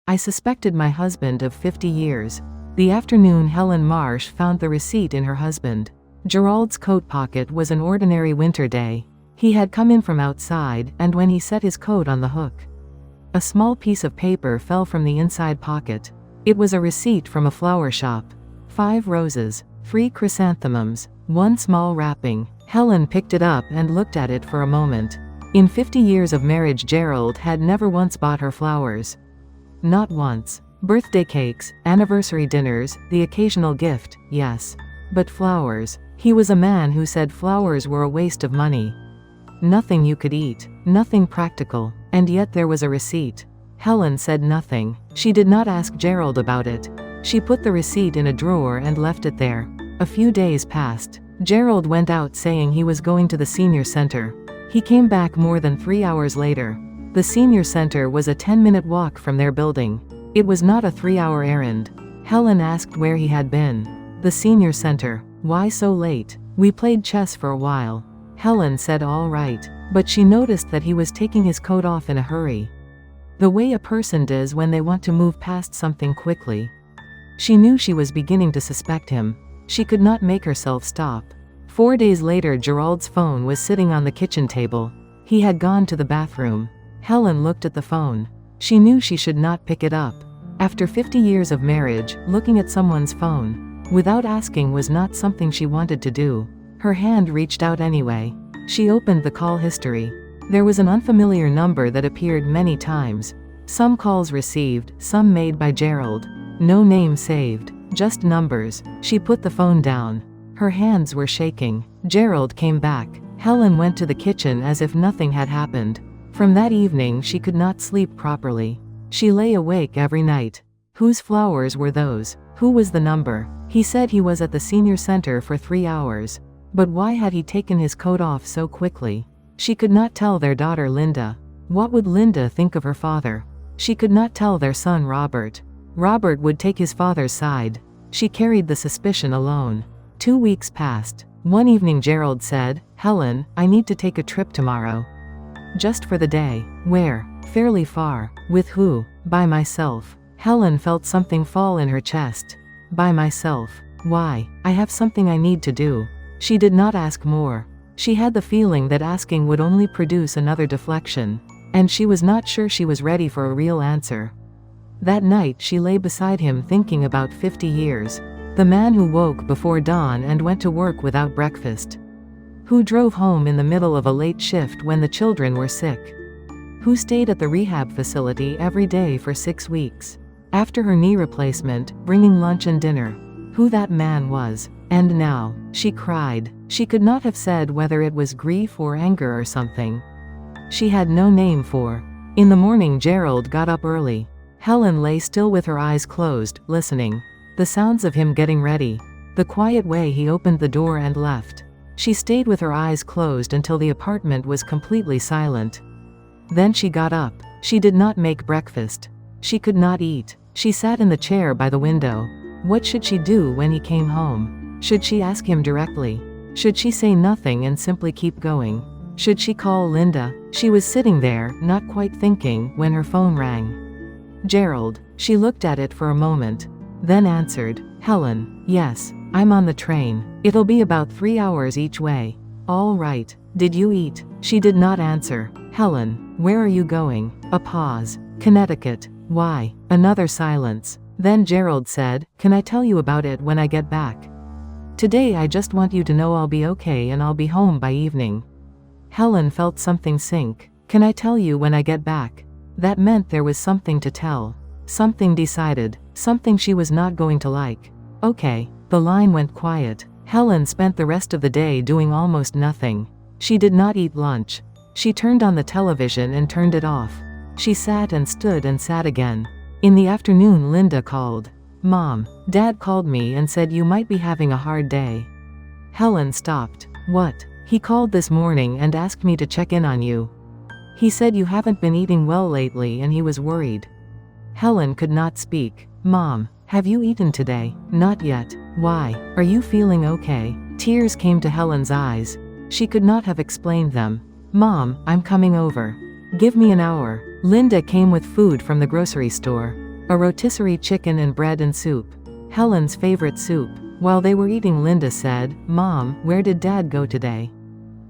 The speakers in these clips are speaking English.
I suspected my husband of 50 years. The afternoon Helen Marsh found the receipt in her husband. Gerald's coat pocket was an ordinary winter day. He had come in from outside, and when he set his coat on the hook, a small piece of paper fell from the inside pocket. It was a receipt from a flower shop. 5 roses, 3 chrysanthemums, 1 small wrapping. Helen picked it up and looked at it for a moment. In 50 years of marriage Gerald had never once bought her flowers. Not once. Birthday cakes, anniversary dinners, the occasional gift, yes. But flowers. He was a man who said flowers were a waste of money. Nothing you could eat, nothing practical, and yet there was a receipt. Helen said nothing. She did not ask Gerald about it. She put the receipt in a drawer and left it there. A few days passed. Gerald went out saying he was going to the senior center. He came back more than 3 hours later. The senior center was a 10-minute walk from their building. It was not a 3-hour errand. Helen asked where he had been. The senior center. Why so late? We played chess for a while. Helen said all right, but she noticed that he was taking his coat off in a hurry. The way a person does when they want to move past something quickly. She knew she was beginning to suspect him. She could not make herself stop. 4 days later Gerald's phone was sitting on the kitchen table. He had gone to the bathroom. Helen looked at the phone. She knew she should not pick it up. After 50 years of marriage, looking at someone's phone without asking was not something she wanted to do. Her hand reached out anyway. She opened the call history. There was an unfamiliar number that appeared many times. Some calls received, some made by Gerald. No name saved, just numbers. She put the phone down. Her hands were shaking. Gerald came back. Helen went to the kitchen as if nothing had happened. From that evening she could not sleep properly. She lay awake every night. Whose flowers were those? Who was the number? He said he was at the senior center for 3 hours. But why had he taken his coat off so quickly? She could not tell their daughter Linda. What would Linda think of her father? She could not tell their son Robert. Robert would take his father's side. She carried the suspicion alone. 2 weeks passed. One evening Gerald said, "Helen, I need to take a trip tomorrow. Just for the day." "Where?" "Fairly far." "With who?" "By myself." Helen felt something fall in her chest. "By myself? Why?" "I have something I need to do." She did not ask more. She had the feeling that asking would only produce another deflection, and she was not sure she was ready for a real answer. That night she lay beside him thinking about 50 years. The man who woke before dawn and went to work without breakfast. Who drove home in the middle of a late shift when the children were sick. Who stayed at the rehab facility every day for 6 weeks. After her knee replacement, bringing lunch and dinner. Who that man was. And now, she cried. She could not have said whether it was grief or anger or something. She had no name for. In the morning Gerald got up early. Helen lay still with her eyes closed, listening. The sounds of him getting ready. The quiet way he opened the door and left. She stayed with her eyes closed until the apartment was completely silent. Then she got up. She did not make breakfast. She could not eat. She sat in the chair by the window. What should she do when he came home? Should she ask him directly? Should she say nothing and simply keep going? Should she call Linda? She was sitting there, not quite thinking, when her phone rang. Gerald. She looked at it for a moment. Then answered. "Helen, yes, I'm on the train. It'll be about 3 hours each way." "All right. Did you eat?" She did not answer. "Helen, where are you going?" A pause. "Connecticut." "Why?" Another silence. Then Gerald said, "Can I tell you about it when I get back? Today I just want you to know I'll be okay and I'll be home by evening." Helen felt something sink. "Can I tell you when I get back?" That meant there was something to tell. Something decided. Something she was not going to like. "Okay." The line went quiet. Helen spent the rest of the day doing almost nothing. She did not eat lunch. She turned on the television and turned it off. She sat and stood and sat again. In the afternoon Linda called. "Mom, Dad called me and said you might be having a hard day." Helen stopped. "What?" "He called this morning and asked me to check in on you. He said you haven't been eating well lately and he was worried." Helen could not speak. "Mom, have you eaten today?" "Not yet." "Why? Are you feeling okay?" Tears came to Helen's eyes. She could not have explained them. "Mom, I'm coming over. Give me an hour." Linda came with food from the grocery store. A rotisserie chicken and bread and soup. Helen's favorite soup. While they were eating, Linda said, "Mom, where did Dad go today?"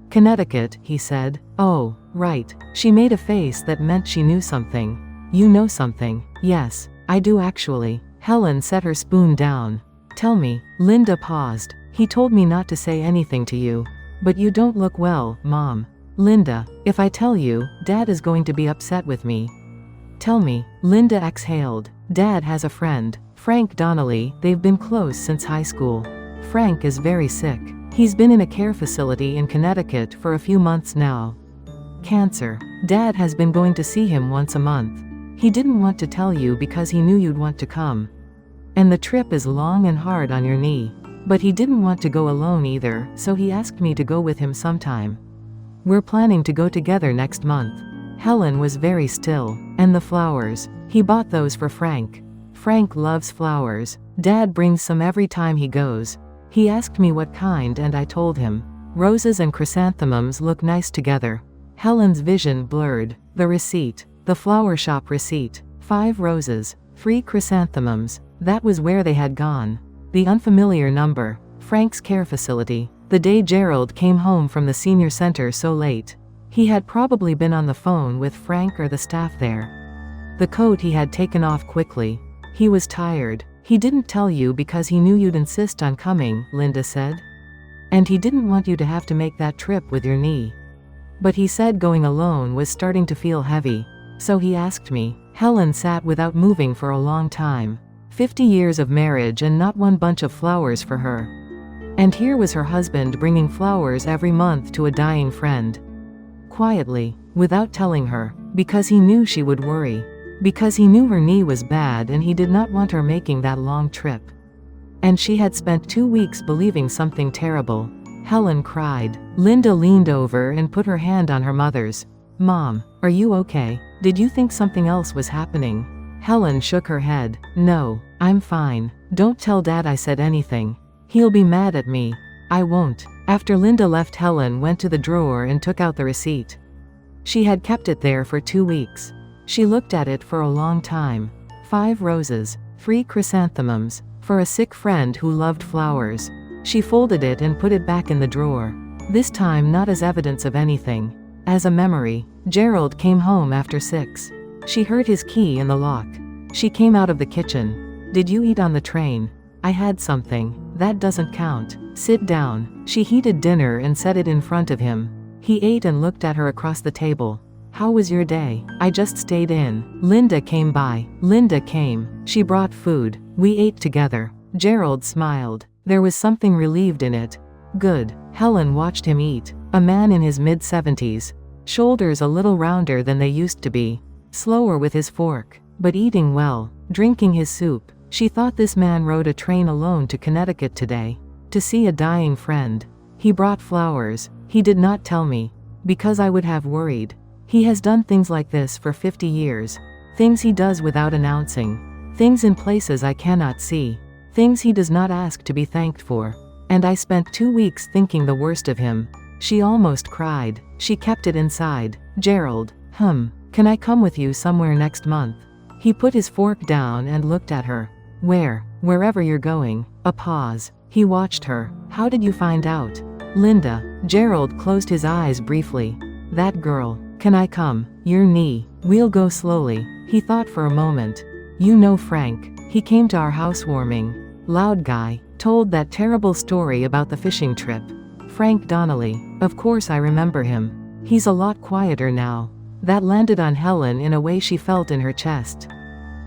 "Connecticut," he said. "Oh, right." She made a face that meant she knew something. "You know something?" "Yes, I do actually." Helen set her spoon down. "Tell me." Linda paused. "He told me not to say anything to you. But you don't look well, Mom." "Linda, if I tell you, Dad is going to be upset with me." "Tell me." Linda exhaled. "Dad has a friend, Frank Donnelly. They've been close since high school. Frank is very sick. He's been in a care facility in Connecticut for a few months now. Cancer. Dad has been going to see him once a month. He didn't want to tell you because he knew you'd want to come. And the trip is long and hard on your knee. But he didn't want to go alone either, so he asked me to go with him sometime. We're planning to go together next month." Helen was very still. "And the flowers? He bought those for Frank. Frank loves flowers. Dad brings some every time he goes. He asked me what kind and I told him. Roses and chrysanthemums look nice together." Helen's vision blurred. The receipt. The flower shop receipt. 5 roses. 3 chrysanthemums. That was where they had gone. The unfamiliar number. Frank's care facility. The day Gerald came home from the senior center so late. He had probably been on the phone with Frank or the staff there. The coat he had taken off quickly. He was tired. "He didn't tell you because he knew you'd insist on coming," Linda said. "And he didn't want you to have to make that trip with your knee. But he said going alone was starting to feel heavy. So he asked me." Helen sat without moving for a long time. 50 years of marriage and not one bunch of flowers for her. And here was her husband bringing flowers every month to a dying friend. Quietly, without telling her, because he knew she would worry. Because he knew her knee was bad and he did not want her making that long trip. And she had spent 2 weeks believing something terrible. Helen cried. Linda leaned over and put her hand on her mother's. "Mom, are you okay? Did you think something else was happening?" Helen shook her head. "No, I'm fine. Don't tell Dad I said anything. He'll be mad at me." "I won't." After Linda left, Helen went to the drawer and took out the receipt. She had kept it there for 2 weeks. She looked at it for a long time. 5 roses, 3 chrysanthemums, for a sick friend who loved flowers. She folded it and put it back in the drawer. This time not as evidence of anything. As a memory. Gerald came home after 6. She heard his key in the lock. She came out of the kitchen. "Did you eat on the train?" "I had something." "That doesn't count. Sit down." She heated dinner and set it in front of him. He ate and looked at her across the table. "How was your day?" "I just stayed in." Linda came by. Linda came. She brought food. We ate together. Gerald smiled. There was something relieved in it. "Good." Helen watched him eat. A man in his mid-70s. Shoulders a little rounder than they used to be. Slower with his fork. But eating well. Drinking his soup. She thought this man rode a train alone to Connecticut today. To see a dying friend. He brought flowers. He did not tell me. Because I would have worried. He has done things like this for 50 years. Things he does without announcing. Things in places I cannot see. Things he does not ask to be thanked for. And I spent 2 weeks thinking the worst of him. She almost cried. She kept it inside. "Gerald, can I come with you somewhere next month?" He put his fork down and looked at her. "Where?" "Wherever you're going." A pause. He watched her. "How did you find out?" "Linda." Gerald closed his eyes briefly. "That girl. Can I come?" "Your knee. We'll go slowly." He thought for a moment. "You know Frank. He came to our housewarming. Loud guy. Told that terrible story about the fishing trip. Frank Donnelly. Of course I remember him. He's a lot quieter now." That landed on Helen in a way she felt in her chest.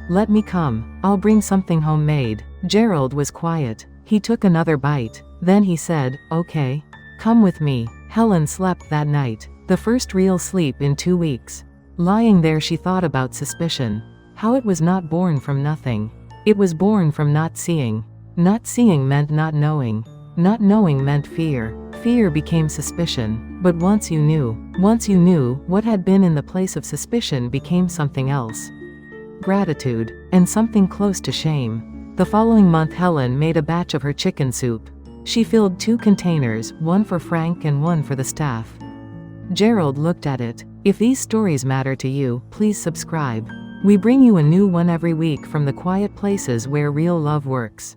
"Let me come. I'll bring something homemade." Gerald was quiet. He took another bite. Then he said, "Okay. Come with me." Helen slept that night. The first real sleep in 2 weeks. Lying there she thought about suspicion. How it was not born from nothing. It was born from not seeing. Not seeing meant not knowing. Not knowing meant fear. Fear became suspicion. But once you knew, what had been in the place of suspicion became something else. Gratitude. And something close to shame. The following month Helen made a batch of her chicken soup. She filled 2 containers, one for Frank and one for the staff. Gerald looked at it. If these stories matter to you, please subscribe. We bring you a new one every week from the quiet places where real love works.